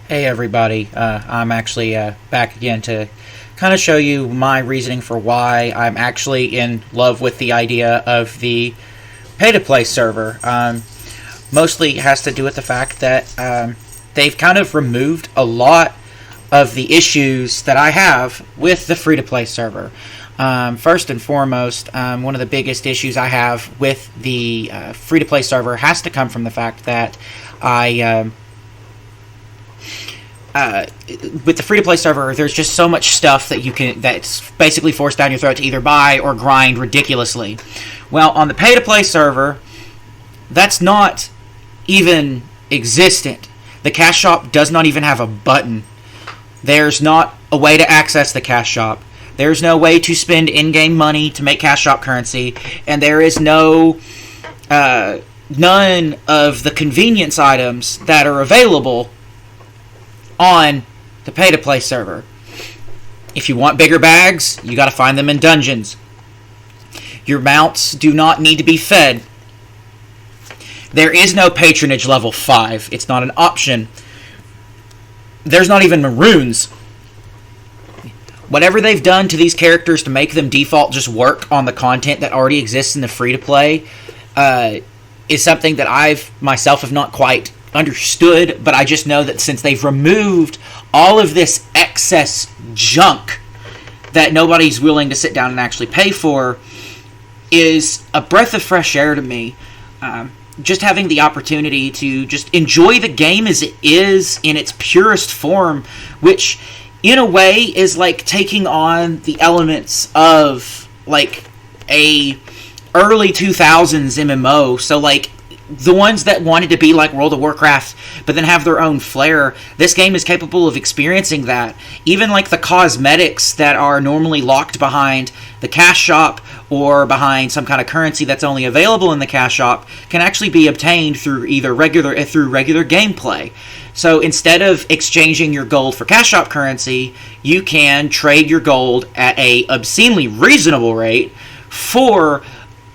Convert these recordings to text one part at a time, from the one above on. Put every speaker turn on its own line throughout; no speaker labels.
Hey everybody, I'm actually back again to kind of show you my reasoning for why I'm actually in love with the idea of the pay-to-play server. Mostly has to do with the fact that they've kind of removed a lot of the issues that I have with the free-to-play server. First and foremost, one of the biggest issues I have with the free-to-play server has to come from the fact that I with the free-to-play server, there's just so much stuff that's basically forced down your throat to either buy or grind ridiculously. Well, on the pay-to-play server, that's not even existent. The cash shop does not even have a button. There's not a way to access the cash shop. There's no way to spend in-game money to make cash shop currency, and there is none of the convenience items that are available on the pay-to-play server. If you want bigger bags, you gotta find them in dungeons. Your mounts do not need to be fed. There is no patronage level 5. It's not an option. There's not even runes. Whatever they've done to these characters to make them default just work on the content that already exists in the free-to-play is something that I've myself have not quite understood, but I just know that since they've removed all of this excess junk that nobody's willing to sit down and actually pay for, is a breath of fresh air to me. Just having the opportunity to just enjoy the game as it is in its purest form, which in a way is like taking on the elements of like a early 2000s MMO. So like the ones that wanted to be like World of Warcraft, but then have their own flair, this game is capable of experiencing that. Even like the cosmetics that are normally locked behind the cash shop or behind some kind of currency that's only available in the cash shop can actually be obtained through regular gameplay. So instead of exchanging your gold for cash shop currency, you can trade your gold at a obscenely reasonable rate for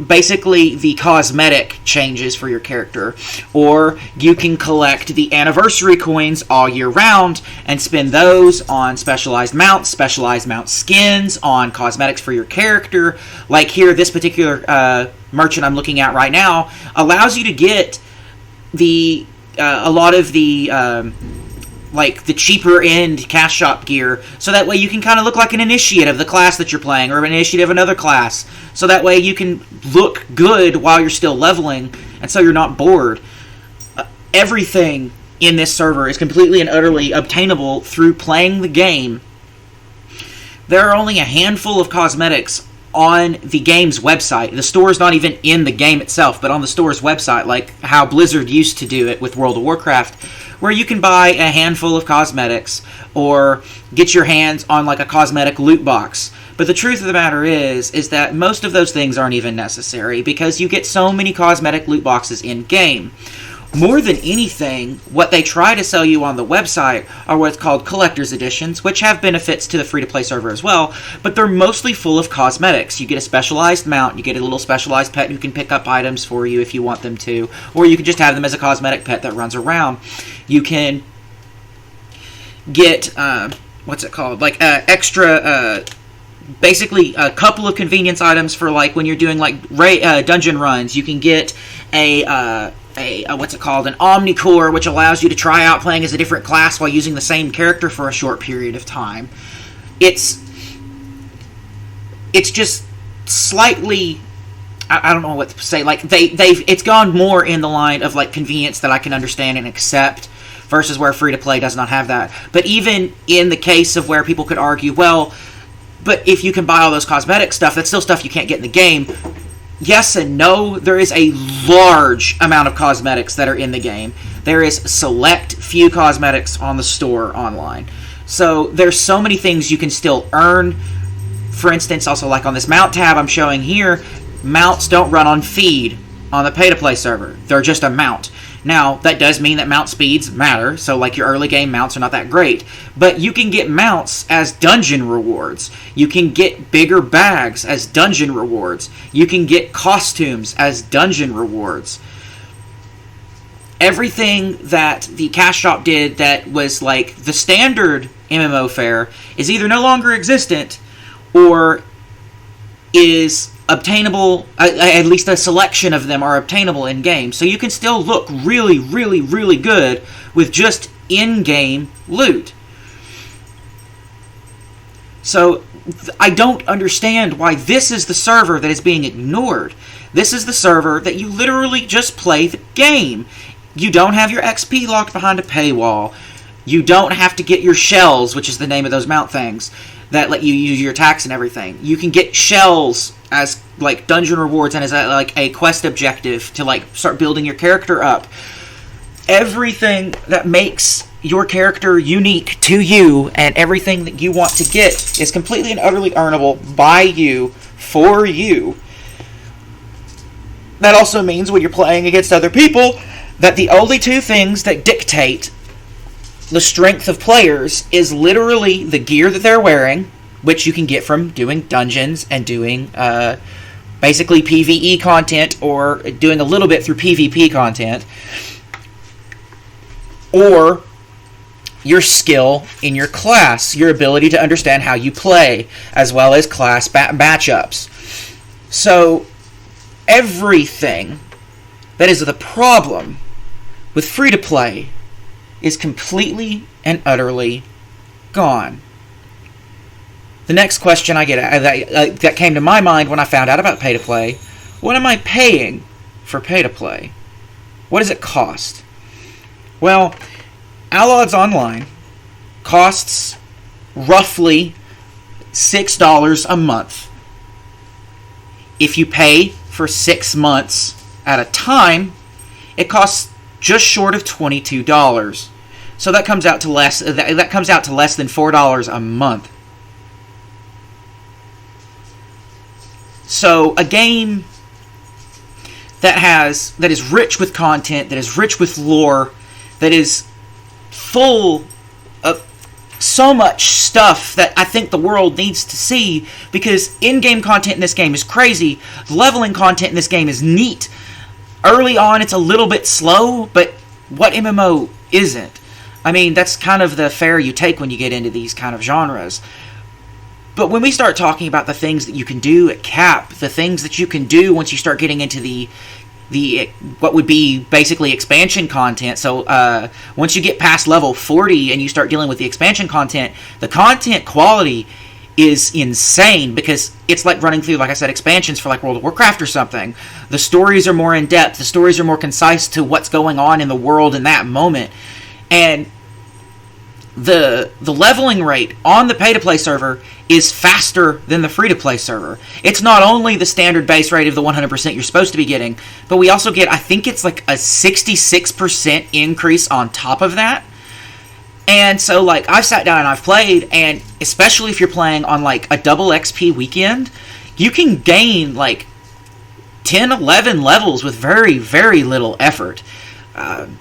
basically the cosmetic changes for your character, or you can collect the anniversary coins all year round and spend those on specialized mount skins, on cosmetics for your character. Like here, this particular merchant I'm looking at right now allows you to get the a lot of the like the cheaper end cash shop gear, so that way you can kind of look like an initiate of the class that you're playing, or an initiate of another class, so that way you can look good while you're still leveling, and so you're not bored. Everything in this server is completely and utterly obtainable through playing the game. There are only a handful of cosmetics on the game's website. The store is not even in the game itself, but on the store's website, like how Blizzard used to do it with World of Warcraft, where you can buy a handful of cosmetics or get your hands on like a cosmetic loot box. But the truth of the matter is that most of those things aren't even necessary, because you get so many cosmetic loot boxes in game. More than anything, what they try to sell you on the website are what's called collector's editions, which have benefits to the free-to-play server as well, but they're mostly full of cosmetics. You get a specialized mount, you get a little specialized pet who can pick up items for you if you want them to, or you can just have them as a cosmetic pet that runs around. You can get, extra, basically a couple of convenience items for like when you're doing like dungeon runs. You can get an Omnicore, which allows you to try out playing as a different class while using the same character for a short period of time. It's just slightly, I don't know what to say. Like it's gone more in the line of like convenience that I can understand and accept, versus where free to play does not have that. But even in the case of where people could argue, well, but if you can buy all those cosmetic stuff, that's still stuff you can't get in the game. Yes and no. There is a large amount of cosmetics that are in the game. There is select few cosmetics on the store online. So there's so many things you can still earn. For instance, also like on this mount tab I'm showing here, mounts don't run on feed on the pay-to-play server. They're just a mount. Now, that does mean that mount speeds matter, so like your early game mounts are not that great. But you can get mounts as dungeon rewards. You can get bigger bags as dungeon rewards. You can get costumes as dungeon rewards. everything that the cash shop did that was like the standard MMO fare is either no longer existent or is obtainable. At least a selection of them are obtainable in game, so you can still look really, really, really good with just in-game loot. So I don't understand why this is the server that is being ignored. This is the server that you literally just play the game. You don't have your XP locked behind a paywall. You don't have to get your shells, which is the name of those mount things, that let you use your attacks and everything. You can get shells as like dungeon rewards and as like a quest objective to like start building your character up. Everything that makes your character unique to you and everything that you want to get is completely and utterly earnable by you, for you. That also means when you're playing against other people that the only two things that dictate the strength of players is literally the gear that they're wearing, which you can get from doing dungeons and doing basically PvE content or doing a little bit through PvP content, or your skill in your class, your ability to understand how you play, as well as class matchups. So everything that is the problem with free-to-play is completely and utterly gone. The next question I get that came to my mind when I found out about pay-to-play: what am I paying for pay-to-play? What does it cost? Well, Allods Online costs roughly $6 a month. If you pay for 6 months at a time, it costs just short of $22. So that comes out to less than $4 a month. So a game that is rich with content, that is rich with lore, that is full of so much stuff that I think the world needs to see, because in-game content in this game is crazy. The leveling content in this game is neat. Early on, it's a little bit slow, but what MMO isn't? I mean, that's kind of the fare you take when you get into these kind of genres. But when we start talking about the things that you can do at cap, the things that you can do once you start getting into the what would be basically expansion content. So once you get past level 40 and you start dealing with the expansion content, the content quality is insane, because it's like running through, like I said, expansions for like World of Warcraft or something. The stories are more in depth. The stories are more concise to what's going on in the world in that moment. And the leveling rate on the pay-to-play server is faster than the free-to-play server. It's not only the standard base rate of the 100% you're supposed to be getting, but we also get, I think it's like a 66% increase on top of that. And so, like, I've sat down and I've played, and especially if you're playing on, like, a double XP weekend, you can gain, like, 10, 11 levels with very, very little effort.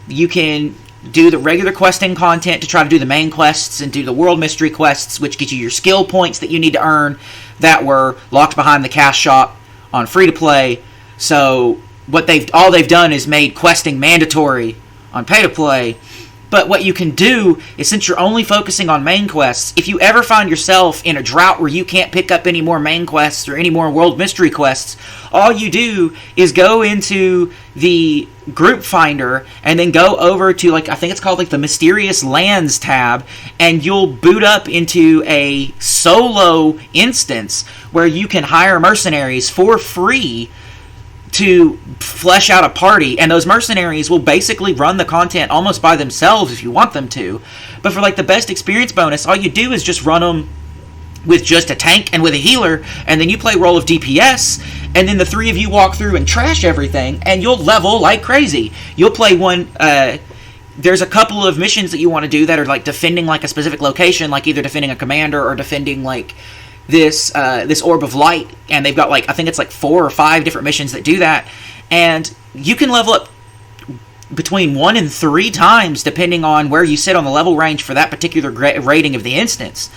You can do the regular questing content to try to do the main quests and do the world mystery quests, which get you your skill points that you need to earn that were locked behind the cash shop on free-to-play. So all they've done is made questing mandatory on pay-to-play. But what you can do is, since you're only focusing on main quests, if you ever find yourself in a drought where you can't pick up any more main quests or any more world mystery quests, all you do is go into the group finder and then go over to, like, I think it's called like the Mysterious Lands tab, and you'll boot up into a solo instance where you can hire mercenaries for free to flesh out a party, and those mercenaries will basically run the content almost by themselves if you want them to. But for like the best experience bonus, all you do is just run them with just a tank and with a healer, and then you play role of DPS, and then the three of you walk through and trash everything, and you'll level like crazy. You'll play one, there's a couple of missions that you want to do that are like defending like a specific location, like either defending a commander or defending like this orb of light, and they've got like, I think it's like 4 or 5 different missions that do that, and you can level up between 1 and 3 times depending on where you sit on the level range for that particular rating of the instance.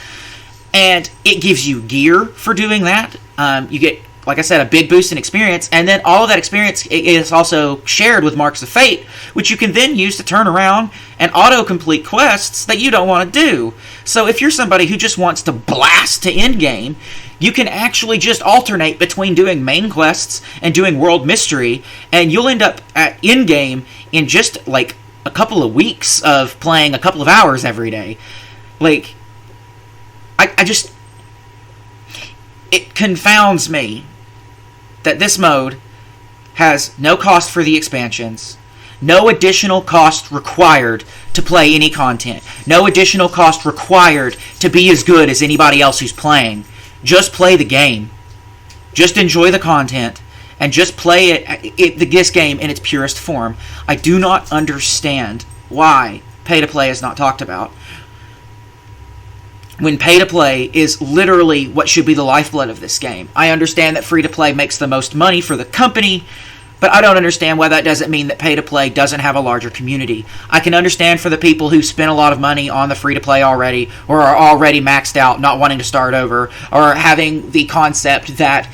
And it gives you gear for doing that. You get like I said, a big boost in experience, and then all of that experience is also shared with Marks of Fate, which you can then use to turn around and auto-complete quests that you don't want to do. So if you're somebody who just wants to blast to endgame, you can actually just alternate between doing main quests and doing World Mystery, and you'll end up at endgame in just, like, a couple of weeks of playing a couple of hours every day. Like, I just... It confounds me that this mode has no cost for the expansions, no additional cost required to play any content, no additional cost required to be as good as anybody else who's playing. Just play the game. Just enjoy the content, and just play this game in its purest form. I do not understand why pay-to-play is not talked about, when pay-to-play is literally what should be the lifeblood of this game. I understand that free-to-play makes the most money for the company, but I don't understand why that doesn't mean that pay-to-play doesn't have a larger community. I can understand for the people who spent a lot of money on the free-to-play already, or are already maxed out, not wanting to start over, or having the concept that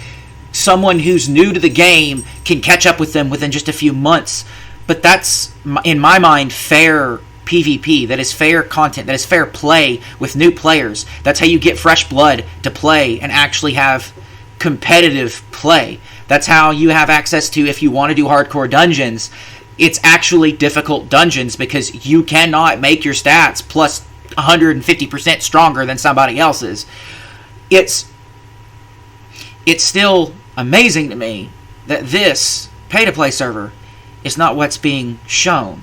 someone who's new to the game can catch up with them within just a few months. But that's, in my mind, fair PvP. That is fair content. That is fair play with new players. That's how you get fresh blood to play and actually have competitive play. That's how you have access to, if you want to do hardcore dungeons, it's actually difficult dungeons, because you cannot make your stats plus 150% stronger than somebody else's. It's still amazing to me that this pay-to-play server is not what's being shown.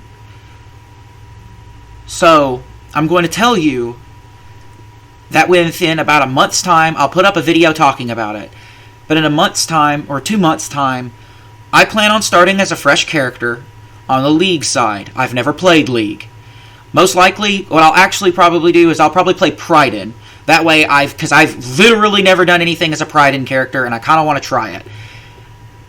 So, I'm going to tell you that within about a month's time, I'll put up a video talking about it. But in a month's time, or 2 months' time, I plan on starting as a fresh character on the League side. I've never played League. Most likely, what I'll actually probably do is I'll probably play Pryden. That way, because I've literally never done anything as a Pryden character, and I kind of want to try it.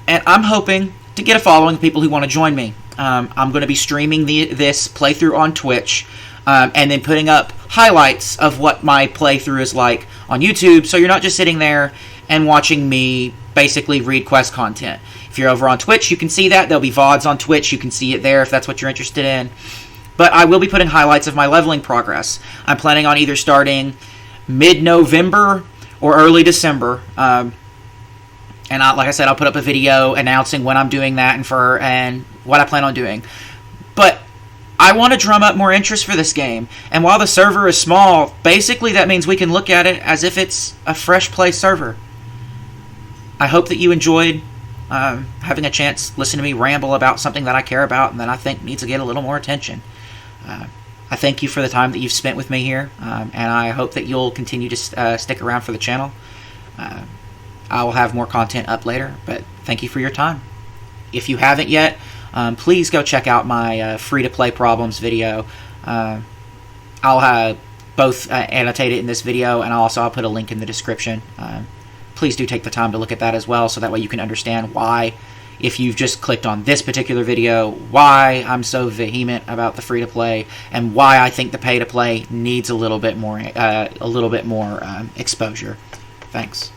And I'm hoping to get a following of people who want to join me. I'm going to be streaming this playthrough on Twitch, and then putting up highlights of what my playthrough is like on YouTube, so you're not just sitting there and watching me basically read quest content. If you're over on Twitch, you can see that. There'll be VODs on Twitch. You can see it there if that's what you're interested in. But I will be putting highlights of my leveling progress. I'm planning on either starting mid-November or early December. And like I said, I'll put up a video announcing when I'm doing that and what I plan on doing. But I want to drum up more interest for this game. And while the server is small, basically that means we can look at it as if it's a fresh play server. I hope that you enjoyed having a chance to listen to me ramble about something that I care about and that I think needs to get a little more attention. I thank you for the time that you've spent with me here, and I hope that you'll continue to stick around for the channel. I will have more content up later, but thank you for your time. If you haven't yet, please go check out my free-to-play problems video. I'll have both annotate it in this video, and I'll put a link in the description. Please do take the time to look at that as well, so that way you can understand why, if you've just clicked on this particular video, why I'm so vehement about the free-to-play, and why I think the pay-to-play needs a little bit more exposure. Thanks.